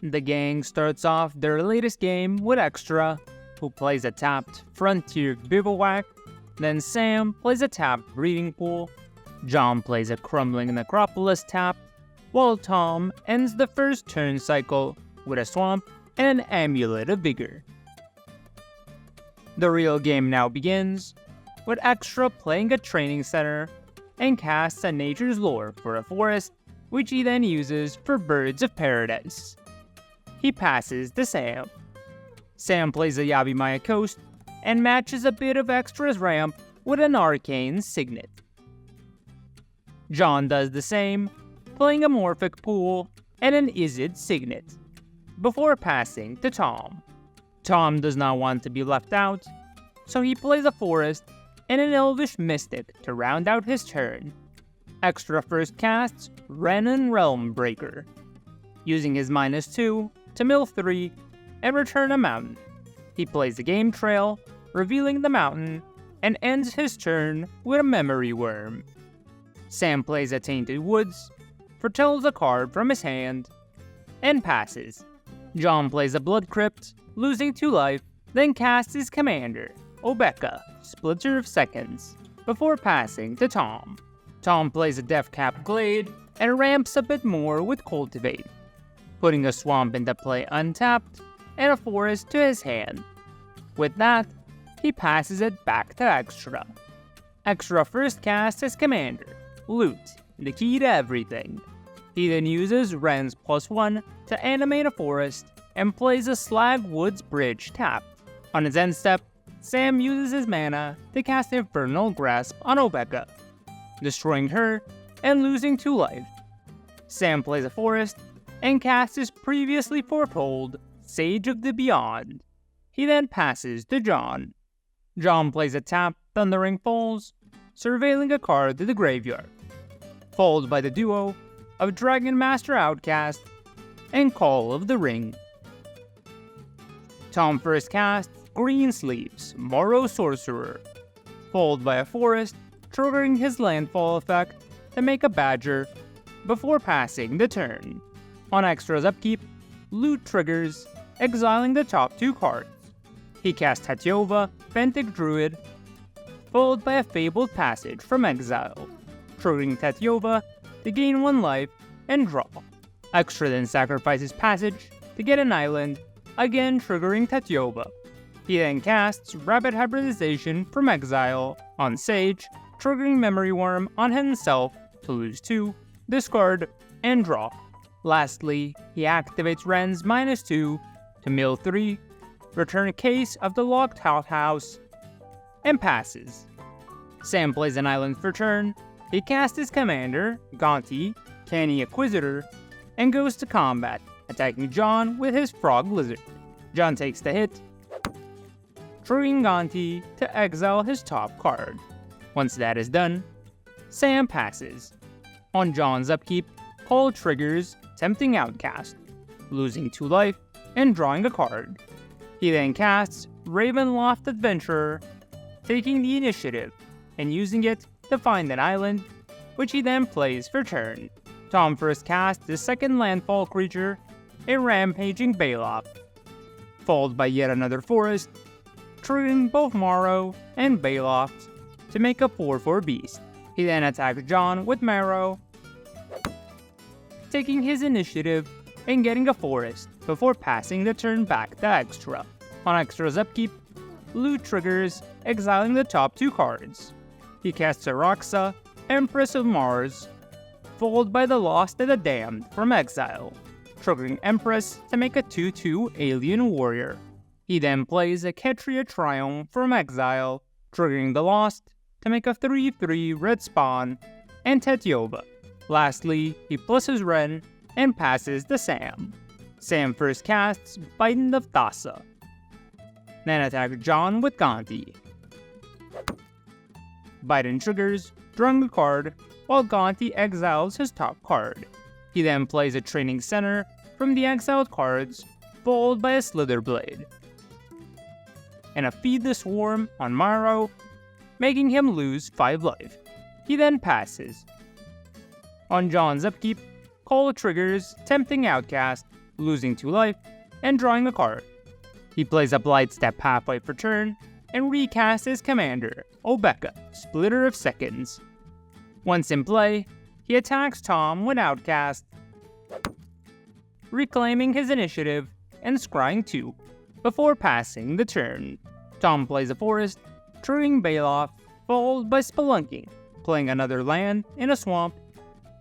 The gang starts off their latest game with Extra, who plays a tapped Frontier Bivouac, then Sam plays a tapped Breeding Pool, John plays a Crumbling Necropolis tap, while Tom ends the first turn cycle with a Swamp and an Amulet of Vigor. The real game now begins, with Extra playing a Training Center and casts a Nature's Lore for a forest, which he then uses for Birds of Paradise. He passes to Sam. Sam plays a Yabimaya Coast and matches a bit of Extra's ramp with an Arcane Signet. John does the same, playing a Morphic Pool and an Izzet Signet, before passing to Tom. Tom does not want to be left out, so he plays a Forest and an Elvish Mystic to round out his turn. Extra first casts Renin Realm Breaker, using his -2 to mill 3 and return a mountain. He plays a Game Trail, revealing the mountain, and ends his turn with a Memory Worm. Sam plays a Tainted Woods, foretells a card from his hand, and passes. John plays a Blood Crypt, losing 2 life, then casts his commander, Obeka, Splitter of Seconds, before passing to Tom. Tom plays a Deathcap Glade and ramps a bit more with Cultivate, putting a Swamp into play untapped and a Forest to his hand. With that, he passes it back to Extra. Extra first casts his commander, Loot, the key to everything. He then uses Ren's +1 to animate a Forest and plays a Slag Woods Bridge tapped. On his end step, Sam uses his mana to cast Infernal Grasp on Obeka, destroying her and losing 2 life. Sam plays a Forest and casts his previously foretold Sage of the Beyond. He then passes to John. John plays a tap Thundering Falls, surveilling a card to the graveyard, followed by the duo of Dragon Master Outcast and Call of the Ring. Tom first casts Greensleeves, Morrow Sorcerer, followed by a Forest, triggering his landfall effect to make a Badger, before passing the turn. On Extra's upkeep, Loot triggers, exiling the top 2 cards. He casts Tatyova, Fentic Druid, followed by a Fabled Passage from exile, triggering Tatyova to gain 1 life and draw. Extra then sacrifices Passage to get an island, again triggering Tatyova. He then casts Rapid Hybridization from exile on Sage, triggering Memory Worm on himself to lose 2, discard, and draw. Lastly, he activates Ren's -2 to mill 3, return a case of the Locked House, and passes. Sam plays an island for turn. He casts his commander, Gonti, Canny Acquisitor, and goes to combat, attacking John with his Frog Lizard. John takes the hit, triggering Gonti to exile his top card. Once that is done, Sam passes. On John's upkeep, Call triggers Tempting Outcast, losing 2 life and drawing a card. He then casts Ravenloft Adventurer, taking the initiative and using it to find an island, which he then plays for turn. Tom first casts his second landfall creature, a Rampaging Baloth, followed by yet another Forest, triggering both Morrow and Baloth to make a 4/4 beast. He then attacks John with Marrow, taking his initiative and getting a Forest before passing the turn back to Extra. On Extra's upkeep, Loot triggers, exiling the top 2 cards. He casts Araxa, Empress of Mars, followed by the Lost and the Damned from exile, triggering Empress to make a 2/2 Alien Warrior. He then plays a Ketria Triumph from exile, triggering the Lost to make a 3/3 red spawn, and Tatyova. Lastly, he pluses Ren and passes to Sam. Sam first casts Biden of Thassa, then attacks John with Gonti. Biden triggers, drawing a card, while Gonti exiles his top card. He then plays a Training Center from the exiled cards, followed by a Slitherblade, and a Feed the Swarm on Morrow, making him lose 5 life. He then passes. On John's upkeep, Call triggers Tempting Outcast, losing 2 life, and drawing a card. He plays a Blight Step halfway for turn, and recasts his commander, Obeka, Splitter of Seconds. Once in play, he attacks Tom with Outcast, reclaiming his initiative and scrying 2, before passing the turn. Tom plays a forest, triggering Baloth, followed by Spelunking, playing another land in a swamp,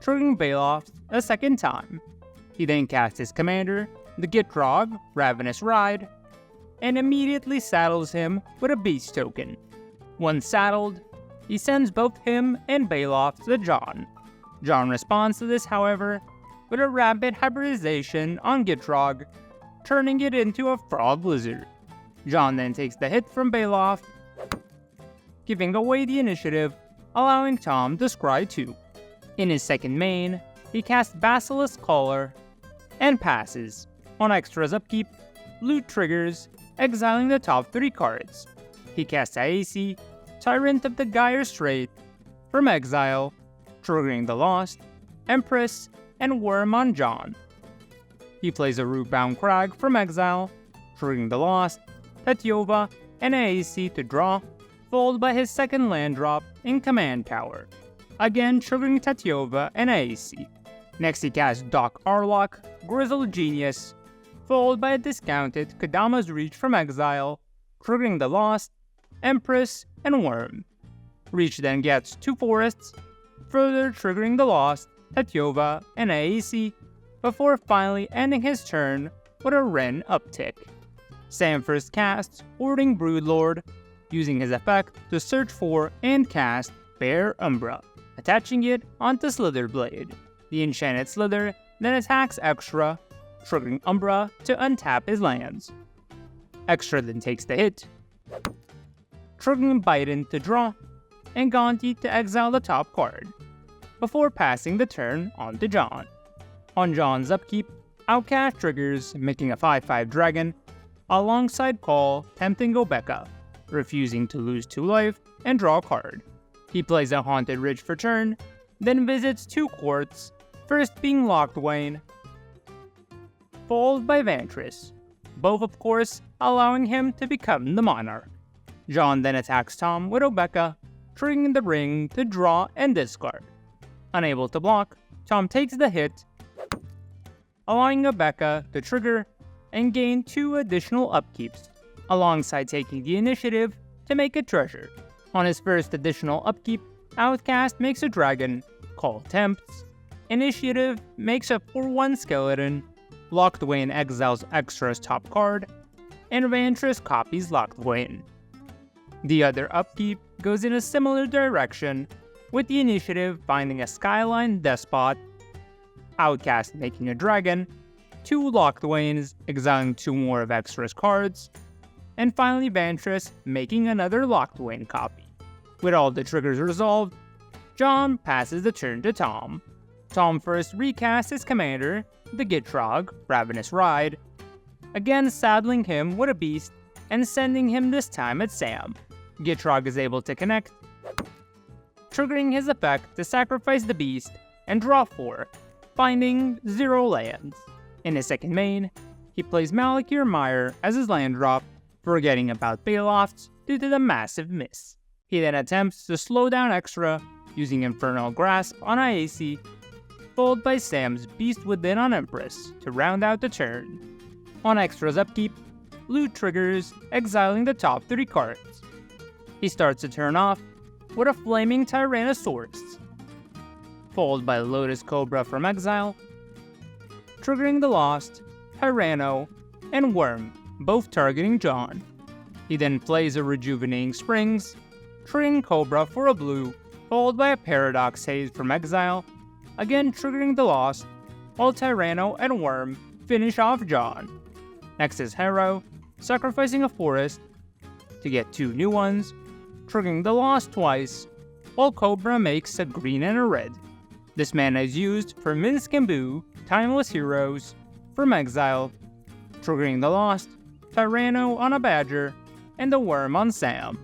triggering Baloth a second time. He then casts his commander, the Gitrog, Ravenous Ride, and immediately saddles him with a beast token. Once saddled, he sends both him and Baloth to John. John responds to this, however, with a rapid hybridization on Gitrog, turning it into a frog lizard. John then takes the hit from Baloth, giving away the initiative, allowing Tom to scry 2. In his second main, he casts Basilisk Caller and passes. On extras upkeep, loot triggers, exiling the top 3 cards. He casts Aesi, Tyrant of the Gyre Strait, from exile, triggering the Lost, Empress, and Worm on John. He plays a Rootbound Crag from exile, triggering the Lost, Tatyova, and Aesi to draw, followed by his second land drop in Command Tower, again triggering Tatyova and Aesi. Next he casts Doc Arlock, Grizzled Genius, followed by a discounted Kodama's Reach from exile, triggering the Lost, Empress, and Worm. Reach then gets 2 forests, further triggering the Lost, Tatyova, and Aesi, before finally ending his turn with a Wren uptick. Sam first casts Hoarding Broodlord, using his effect to search for and cast Bear Umbra, attaching it onto Slitherblade. The enchanted Slither then attacks Extra, triggering Umbra to untap his lands. Extra then takes the hit, triggering Biden to draw, and Gonti to exile the top card, before passing the turn on to John. On John's upkeep, Outcast triggers, making a 5/5 dragon, alongside Call, tempting Obeka, refusing to lose 2 life and draw a card. He plays a Haunted Ridge for turn, then visits 2 courts, first being Locthwain, followed by Vantress, both of course allowing him to become the Monarch. John then attacks Tom with Obeka, triggering the ring to draw and discard. Unable to block, Tom takes the hit, allowing Obeka to trigger and gain 2 additional upkeeps, alongside taking the initiative to make a treasure. On his first additional upkeep, Outcast makes a dragon, Call tempts, Initiative makes a 4/1 skeleton, Locthwain exiles Extra's top card, and Vantress copies Locthwain. The other upkeep goes in a similar direction, with the initiative finding a Skyline Despot, Outcast making a dragon, 2 Locthwains exiling 2 more of Extra's cards, and finally Vantress making another Locthwain copy. With all the triggers resolved, John passes the turn to Tom. Tom first recasts his commander, the Gitrog, Ravenous Ride, again saddling him with a beast and sending him this time at Sam. Gitrog is able to connect, triggering his effect to sacrifice the beast and draw 4, finding 0 lands. In his second main, he plays Malakir Mire as his land drop, forgetting about Baloth due to the massive miss. He then attempts to slow down Extra using Infernal Grasp on Aesi, followed by Sam's Beast Within on Empress to round out the turn. On Extra's upkeep, loot triggers, exiling the top 3 cards. He starts the turn off with a Flaming Tyrannosaurus, followed by Lotus Cobra from exile, triggering the Lost, Tyranno, and Worm, both targeting John. He then plays a Rejuvenating Springs, triggering Cobra for a blue, followed by a Paradox Haze from exile, again triggering the Lost, while Tyranno and Worm finish off John. Next is Harrow, sacrificing a forest to get 2 new ones, triggering the Lost twice, while Cobra makes a green and a red. This mana is used for Minsk and Boo, Timeless Heroes, from exile, triggering the Lost, Tyranno on a Badger, and the Worm on Sam.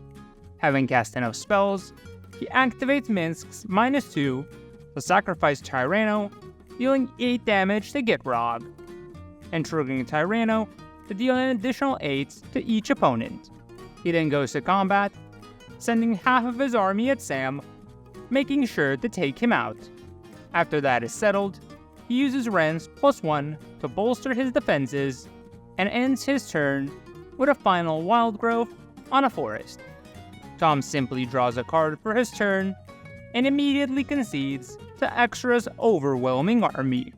Having cast enough spells, he activates Minsk's -2 to sacrifice Tyranno, dealing 8 damage to Gitrog. and triggering Tyranno to deal an additional 8 to each opponent. He then goes to combat, sending half of his army at Sam, making sure to take him out. After that is settled, he uses Ren's +1 to bolster his defenses, and ends his turn with a final Wild Growth on a forest. Tom simply draws a card for his turn, and immediately concedes to Extra's overwhelming army.